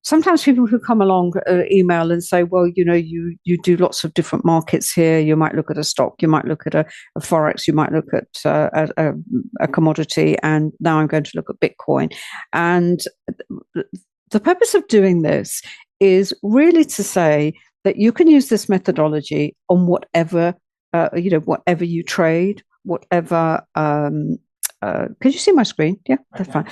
sometimes people who come along email and say, well, you do lots of different markets here. You might look at a stock, you might look at a forex, you might look at a commodity, and now I'm going to look at Bitcoin. And the purpose of doing this is really to say that you can use this methodology on whatever whatever you trade, whatever. Could you see my screen? Yeah, that's fine.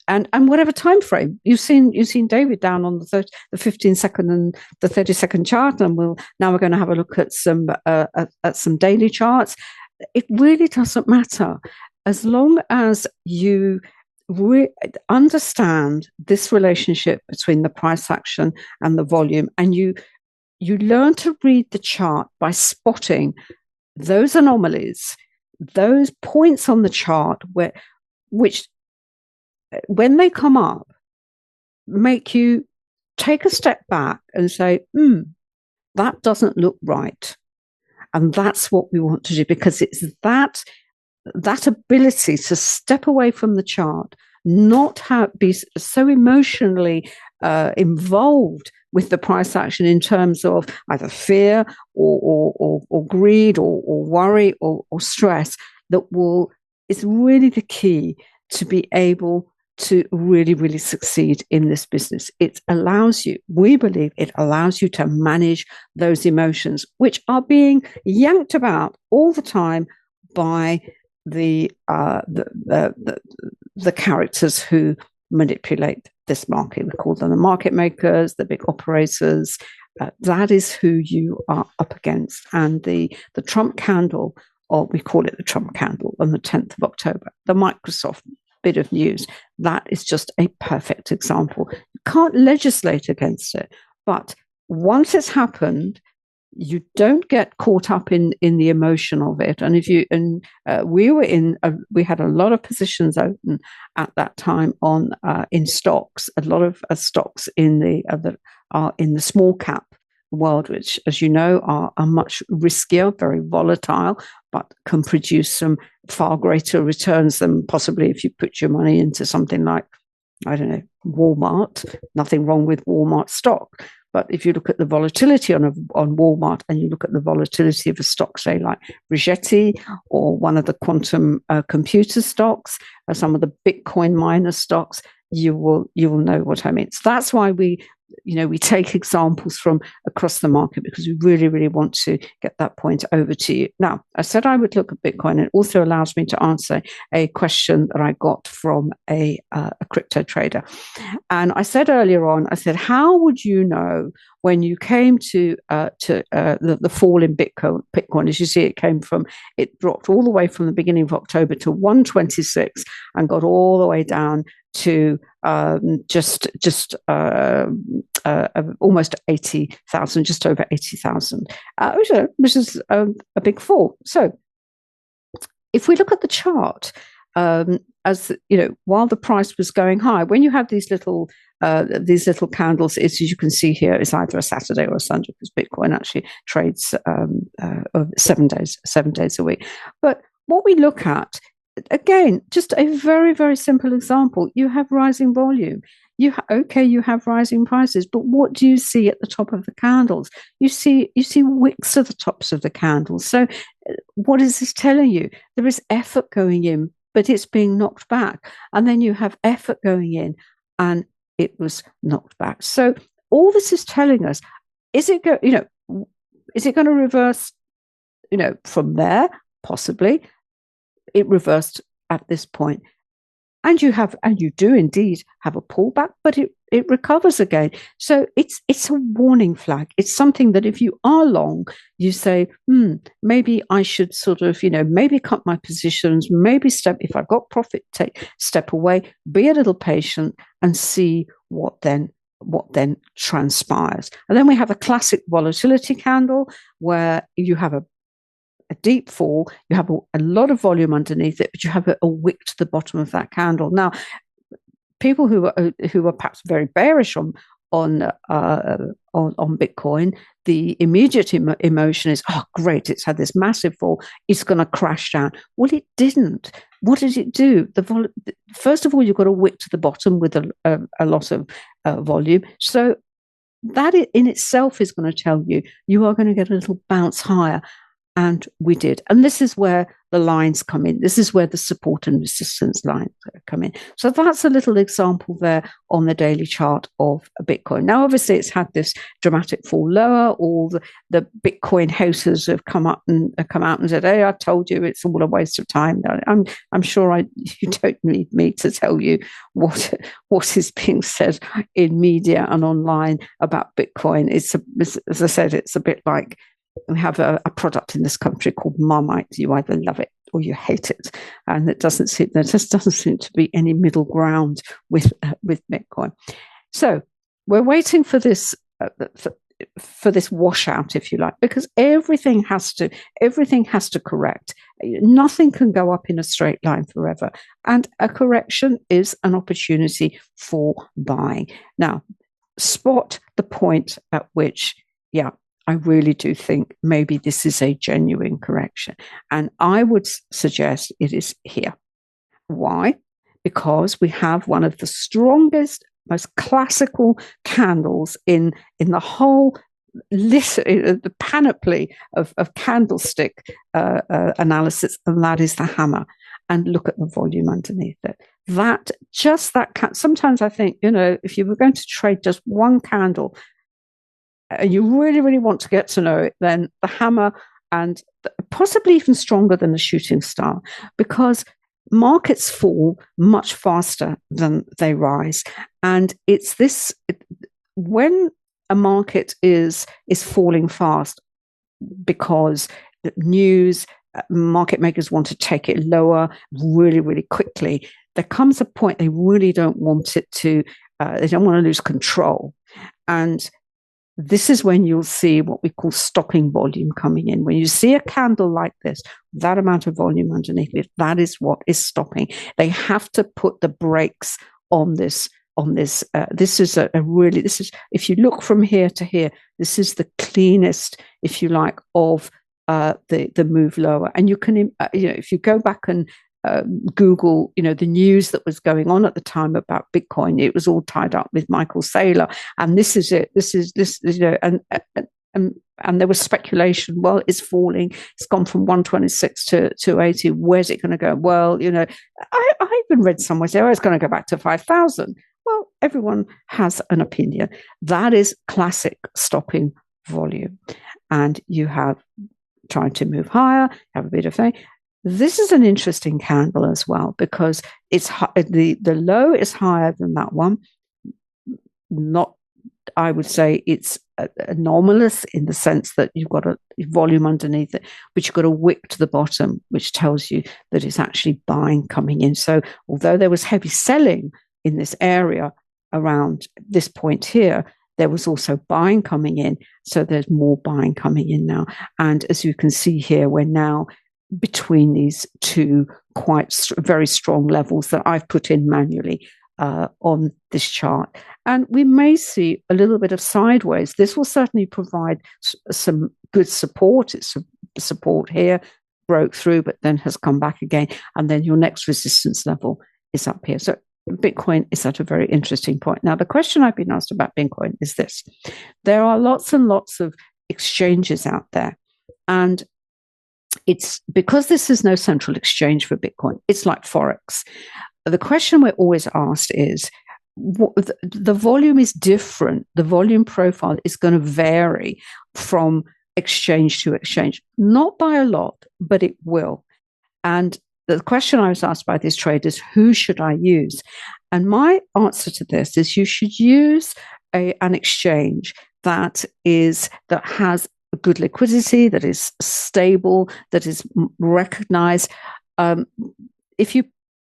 And whatever time frame you've seen David down on the 15-second and the 30-second chart, and we're going to have a look at some daily charts. It really doesn't matter as long as you understand this relationship between the price action and the volume, and you learn to read the chart by spotting those anomalies, those points on the chart which when they come up make you take a step back and say, that doesn't look right. And that's what we want to do, because it's that ability to step away from the chart, not be so emotionally involved with the price action in terms of either fear or greed or worry or stress, is really the key to be able to really, really succeed in this business. We believe it allows you to manage those emotions, which are being yanked about all the time by the characters who manipulate this market. We call them the market makers, the big operators. That is who you are up against. And the Trump candle, or we call it the Trump candle, on the 10th of October, the Microsoft bit of news, that is just a perfect example. You can't legislate against it, but once it's happened, you don't get caught up in the emotion of it. And we had a lot of positions open at that time in stocks, a lot of stocks in the small cap world, which, as you know, are much riskier, very volatile, but can produce some far greater returns than possibly if you put your money into something like, I don't know, Walmart. Nothing wrong with Walmart stock. But if you look at the volatility on Walmart, and you look at the volatility of a stock, say like Rigetti, or one of the quantum computer stocks, or some of the Bitcoin miner stocks, you will know what I mean. So that's why we take examples from across the market, because we really, really want to get that point over to you. Now, I said I would look at Bitcoin. It also allows me to answer a question that I got from a crypto trader. And I said earlier on, how would you know when you came to the fall in Bitcoin? As you see, it dropped all the way from the beginning of October to 126 and got all the way down to just almost 80,000, just over 80,000, which is a big fall. So if we look at the chart, as you know, while the price was going high, when you have these little candles, as you can see here, it's either a Saturday or a Sunday, because Bitcoin actually trades 7 days a week. But what we look at, again, just a very, very simple example. You have rising volume. You have rising prices, but what do you see at the top of the candles? You see wicks at the tops of the candles. So what is this telling you? There is effort going in, but it's being knocked back. And then you have effort going in, and it was knocked back. So all this is telling us, is it going to reverse, from there? Possibly. It reversed at this point. And you do indeed have a pullback, but it recovers again. So it's a warning flag. It's something that if you are long, you say, maybe I should sort of, maybe cut my positions, maybe if I've got profit, step away, be a little patient and see what then transpires. And then we have a classic volatility candle where you have a deep fall, you have a lot of volume underneath it, but you have a wick to the bottom of that candle. Now, people who are perhaps very bearish on Bitcoin, the immediate emotion is, oh, great, it's had this massive fall, it's going to crash down. Well, it didn't. What did it do? First of all, you've got a wick to the bottom with a lot of volume. So that in itself is going to tell you you are going to get a little bounce higher. And we did. And this is where the lines come in. This is where the support and resistance lines come in. So that's a little example there on the daily chart of a Bitcoin. Now, obviously, it's had this dramatic fall lower. All the Bitcoin haters have come out and said, hey, I told you it's all a waste of time. I'm sure you don't need me to tell you what is being said in media and online about Bitcoin. As I said, it's a bit like, we have a product in this country called Marmite. You either love it or you hate it, and there just doesn't seem to be any middle ground with Bitcoin. So we're waiting for this for this washout, if you like, because everything has to correct. Nothing can go up in a straight line forever, and a correction is an opportunity for buying. Now, spot the point at which, I really do think maybe this is a genuine correction. And I would suggest it is here. Why? Because we have one of the strongest, most classical candles in the whole the panoply of candlestick analysis, and that is the hammer. And look at the volume underneath it. Sometimes I think, if you were going to trade just one candle, and you really, really want to get to know it, then the hammer, and possibly even stronger than the shooting star, because markets fall much faster than they rise. And it's this, when a market is falling fast because the news, market makers want to take it lower really, really quickly, there comes a point they really don't want it to, they don't want to lose control. And this is when you'll see what we call stopping volume coming in. When you see a candle like this, that amount of volume underneath it, that is what is stopping. They have to put the brakes on this. This is if you look from here to here, this is the cleanest, if you like, of the move lower. And you can, if you go back and Google, the news that was going on at the time about Bitcoin, it was all tied up with Michael Saylor, and this is it. This is and there was speculation. Well, it's falling. It's gone from 126 to 80. Where's it going to go? Well, I even read somewhere say, it's going to go back to 5,000. Well, everyone has an opinion. That is classic stopping volume, and you have trying to move higher, have a bit of thing. This is an interesting candle as well, because it's the low is higher than that one. Not, I would say it's anomalous in the sense that you've got a volume underneath it, but you've got a wick to the bottom, which tells you that it's actually buying coming in. So although there was heavy selling in this area around this point here, there was also buying coming in. So there's more buying coming in now. And as you can see here, we're now between these two very strong levels that I've put in manually on this chart. And we may see a little bit of sideways. This will certainly provide some good support. It's support here, broke through, but then has come back again. And then your next resistance level is up here. So Bitcoin is at a very interesting point. Now, the question I've been asked about Bitcoin is this. There are lots and lots of exchanges out there. And it's because this is no central exchange for Bitcoin. It's like Forex. The question we're always asked is, the volume is different. The volume profile is going to vary from exchange to exchange. Not by a lot, but it will. And the question I was asked by these traders, who should I use? And my answer to this is you should use an exchange that has good liquidity, that is stable, that is recognized. If you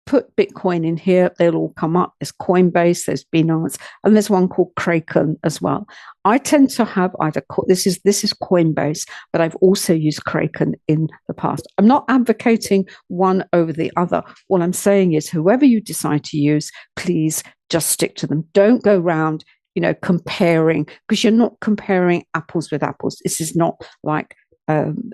put Bitcoin in here, they'll all come up. There's Coinbase, there's Binance, and there's one called Kraken as well. I tend to have either, this is Coinbase, but I've also used Kraken in the past. I'm not advocating one over the other. All I'm saying is whoever you decide to use, please just stick to them. Don't go round comparing, because you're not comparing apples with apples. This is not like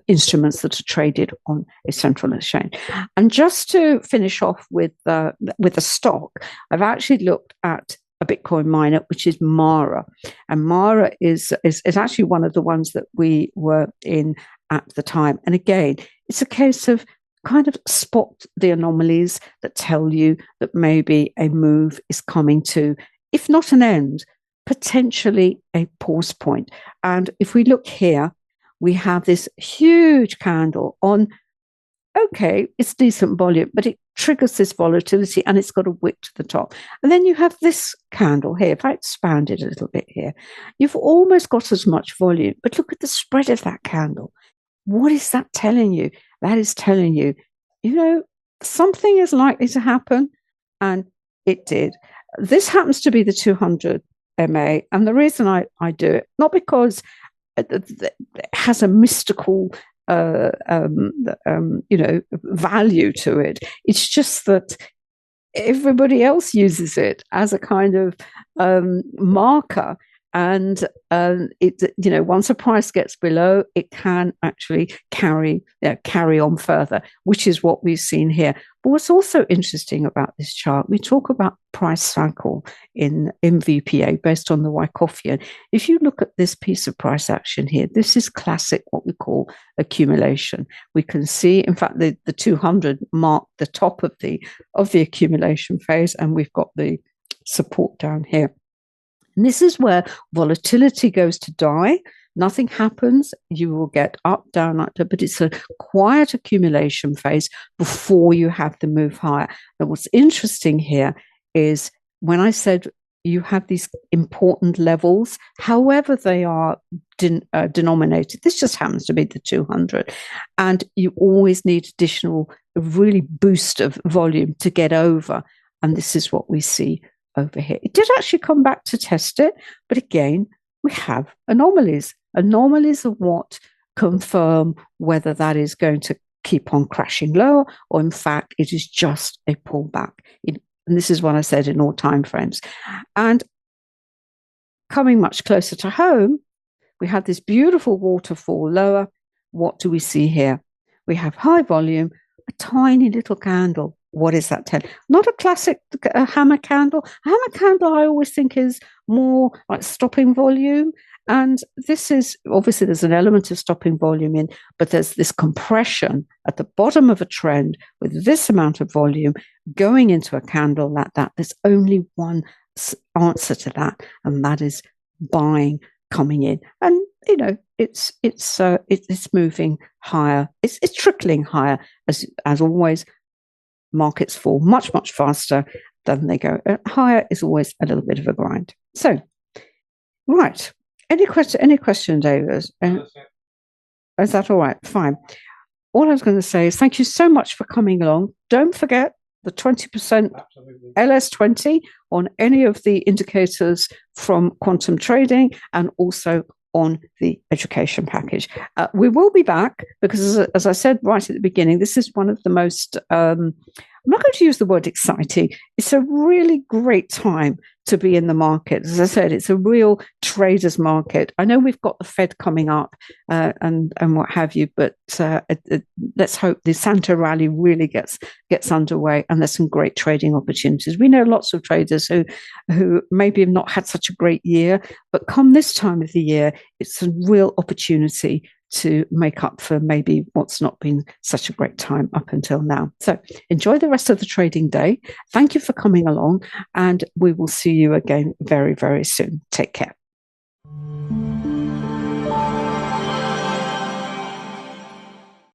instruments that are traded on a central exchange. And just to finish off with the stock, I've actually looked at a Bitcoin miner, which is Mara, and Mara is actually one of the ones that we were in at the time. And again, it's a case of kind of spot the anomalies that tell you that maybe a move is coming to, if not an end, potentially a pause point. And if we look here, we have this huge candle on, okay, it's decent volume, but it triggers this volatility and it's got a wick to the top. And then you have this candle here. If I expand it a little bit here, you've almost got as much volume, but look at the spread of that candle. What is that telling you? That is telling you, something is likely to happen, and it did. This happens to be the 200 MA, and the reason I do it, not because it has a mystical value to it. It's just that everybody else uses it as a kind of marker. And once a price gets below, it can actually carry on further, which is what we've seen here. But what's also interesting about this chart, we talk about price cycle in VPA based on the Wyckofian. If you look at this piece of price action here, this is classic what we call accumulation. We can see, in fact, the 200 mark the top of the accumulation phase, and we've got the support down here. And this is where volatility goes to die. Nothing happens. You will get up, down, up, down, but it's a quiet accumulation phase before you have the move higher. And what's interesting here is when I said you have these important levels, however they are denominated, this just happens to be the 200. And you always need additional really boost of volume to get over. And this is what we see over here. It did actually come back to test it, but again, we have anomalies. Anomalies are what confirm whether that is going to keep on crashing lower, or in fact, it is just a pullback. And this is what I said in all time frames. And coming much closer to home, we had this beautiful waterfall lower. What do we see here? We have high volume, a tiny little candle. What is that telling? Not a classic hammer candle. A hammer candle I always think is more like stopping volume. And this is, obviously there's an element of stopping volume in, but there's this compression at the bottom of a trend with this amount of volume going into a candle like that. There's only one answer to that, and that is buying coming in. And, it's moving higher. It's trickling higher. As always, markets fall much, much faster than they go. Higher is always a little bit of a grind. So, right. Any question, David? Is that all right? Fine. All I was going to say is thank you so much for coming along. Don't forget the 20% LS20 on any of the indicators from quantum trading, and also on the education package. We will be back because, as I said right at the beginning, this is one of the most, I'm not going to use the word exciting. It's a really great time to be in the market. As I said, it's a real trader's market. I know we've got the Fed coming up and what have you, but let's hope the Santa rally really gets underway, and there's some great trading opportunities. We know lots of traders who maybe have not had such a great year, but come this time of the year, it's a real opportunity to make up for maybe what's not been such a great time up until now. So enjoy the rest of the trading day. Thank you for coming along, and we will see you again very, very soon. Take care.